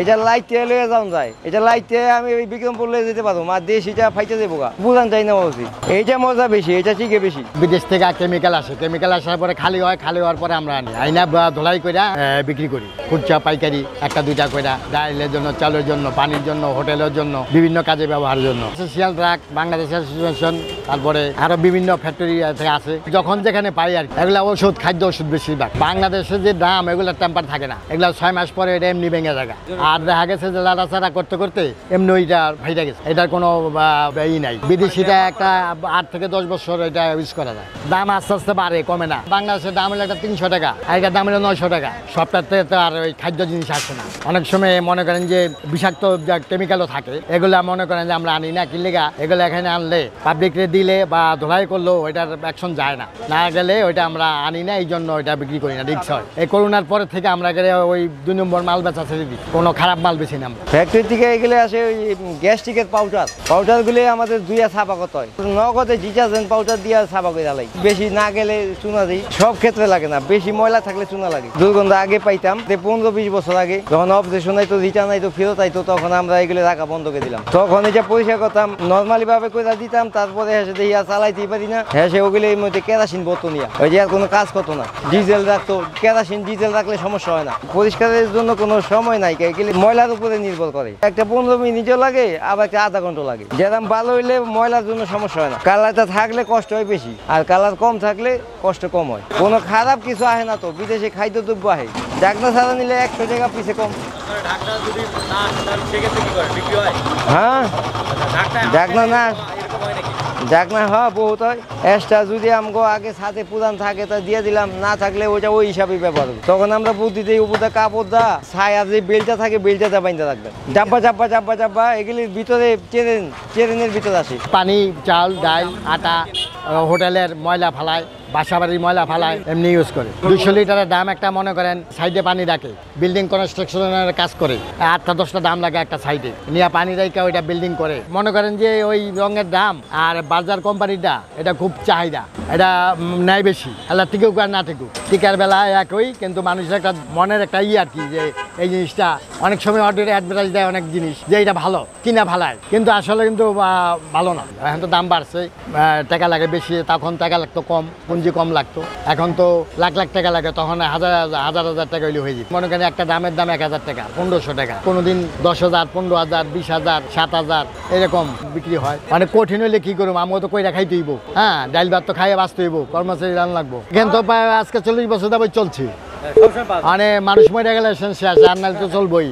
এটা লাইটে লয়ে যাওয়া যায়, এটা লাইটে আমি ওই বিক্রমপুর লয়ে যেতে পারবো, আর দেশিটা ফাইতে যাবো গা, বুঝান চাই না উচিত। এইটা মজা বেশি, এটা চিকে বেশি। বিদেশ থেকে কেমিক্যাল আসে, কেমিক্যাল আসার পরে খালি হয়, খালি হওয়ার পরে আমরা আনি, আইনা ধোলাই করে বিক্রি করি, খুচরা পাইকারি একটা দুইটা করে, ডাইলের জন্য, চালের জন্য, পানির জন্য, হোটেলের জন্য, বিভিন্ন কাজে ব্যবহারের জন্য। সোশ্যাল ট্রাক, বাংলাদেশ অ্যাসোসিয়েশন, তারপরে আরো বিভিন্ন ফ্যাক্টরি আছে, যখন যেখানে পাই আর এগুলা ওষুধ, খাদ্য ওষুধ বেশিরভাগ। বাংলাদেশের যে দাম, এগুলো টেম্পার থাকে না, এগুলো 6 মাস পরে এটা এমনি ভেঙে যায়। আর দেখা গেছে যে লাড়াচাড়া করতে করতে এমনি ওইটা ফাইটা গেছে, এটার কোনো ই নাই। বিদেশিটা একটা 8 থেকে 10 বছর এটা ইউজ করা যায়। দাম আস্তে আস্তে বাড়ে, কমে না। বাংলাদেশের দাম হলো একটা 300 টাকা, আগের দাম হলো 900 টাকা। সবটাতে তো আর ওই খাদ্য জিনিস আসে না। অনেক সময় মনে করেন যে বিষাক্ত কেমিক্যালও থাকে, এগুলা মনে করেন যে আমরা আনি না, কিনলে এগুলো এখানে আনলে পাবলিকরে দিলে বা ধোলাই করলেও ওইটার অ্যাকশন যায় না, না গেলে ওইটা আমরা আনি না, এই জন্য ওইটা বিক্রি করি না, রিক্স হয়। এই করোনার পরে থেকে আমরা গেলে ওই 2 নম্বর মাল বেচা ছেড়ে দিই, কোনো খারাপ মাল বেশি না। ফ্যাক্টরি থেকে এগুলো আসে ওই গ্যাস্ট্রিকের পাউডারগুলো আমাদের দুইয়া ছাপা করতে হয়, নগদে ডিটারজেন্ট পাউডার দিয়ে ছাপা করে আলাই। বেশি না গেলে চুনা দিই, সব ক্ষেত্রে লাগে না, বেশি ময়লা থাকলে চুনা লাগে। দুর্গন্ধ আগে পাইতাম 15-20 বছর আগে, যখন অবজেকশন আইতো, রিটার্ন আইতো, ফেরত আইতো, তখন আমরা এগুলো রাখা বন্ধ করে দিলাম। তখন এটা পরিষ্কার করতাম, নর্মালি ভাবে করে দিতাম, তারপরে হেসে দিয়ে চালাইতেই পারি না, হেসে ওগুলো এর মধ্যে কেরাসিন বলতো নিয়ে, ওই যে আর কোনো কাজ করতো না। ডিজেল রাখতো, কেরাসিন ডিজেল রাখলে সমস্যা হয় না, পরিষ্কারের জন্য কোনো সময় নাই, এগুলি ময়লার উপরে নির্ভর করে। একটা 15 মিনিটও লাগে, আবার একটা আধা ঘন্টা লাগে। যেরকম ভালো হইলে ময়লার জন্য সমস্যা হয় না। কালারটা থাকলে কষ্ট হয় বেশি, আর কালার কম থাকলে কষ্ট কম হয়। কোনো খারাপ কিছু আসে না তো, বিদেশে খাদ্যদ্রব্য আসে, ঢাকনা ছাড়া নিলে 100 টাকা পিছে কম। হ্যাঁ, ঢাকনা না, ঢাকনা হ্যাঁ বহুত হয়। এক্সট্রা যদি আমগো আগে সাথে পুরান থাকে তা দিয়ে দিলাম, না থাকলে ওইটা ওই হিসাবেই ব্যবহার হবে। তখন আমরা বুদ্ধি দিই, উপরে কাপড় দা, ছায়া যে বেলটা থাকে, বেলটা বাইন্দা রাখবেন। চাপ্পা চাপ্পা চাপ্পা চাপ্পা এগুলির ভিতরে চেরেনের ভিতরে আসে। পানি, চাল, ডাল, আটা, হোটেলের ময়লা ফালায়, বাসাবাড়ির ময়লা ফালায়, এমনি ইউজ করে। 200 লিটারের দাম একটা, মনে করেন সাইডে পানি রাখে, বিল্ডিং কনস্ট্রাকশনের কাজ করে, 8টা-10টা দাম লাগে একটা সাইডে নিয়ে পানি রাখা ওইটা বিল্ডিং করে। মনে করেন যে ওই রঙের দাম আর বাজার কোম্পানিটা এটা খুব চাহিদা, এটা নেয় বেশি, আল্লাহ টিকুক আর না টিকুক, টিকার বেলা একই, কিন্তু মানুষের একটা মনের একটা আর কি, যে এই জিনিসটা অনেক সময় অর্ডারে অ্যাডভার্টাইজ দেয় অনেক জিনিস, যে এটা ভালো কিনা ভালায়, কিন্তু আসলে কিন্তু ভালো না। এখন তো দাম বাড়ছে, টাকা লাগে বেশি, তখন টাকা লাগতো কম, পুঁজি কম লাগতো, এখন তো লাখ লাখ টাকা লাগে, তখন হাজার হাজার টাকা হইলে হয়ে যায়। মনে করেন একটা দামের দাম 1000 টাকা, 1500 টাকা, কোনোদিন 10,000, 15,000, 20,000, 7,000 এরকম বিক্রি হয়। মানে কঠিন হইলে কি করবো, আমিও তো কইরা খাইতে হইব, হ্যাঁ, ডাইল ভাত তো খাইয়ে বাঁচতে হইব, কর্মচারী রান লাগবো। কিন্তু আজকে 40 বছর দাবি চলছে, মানে মানুষ মরে গেলে শেষ, আর নাহলে তো চলবোই।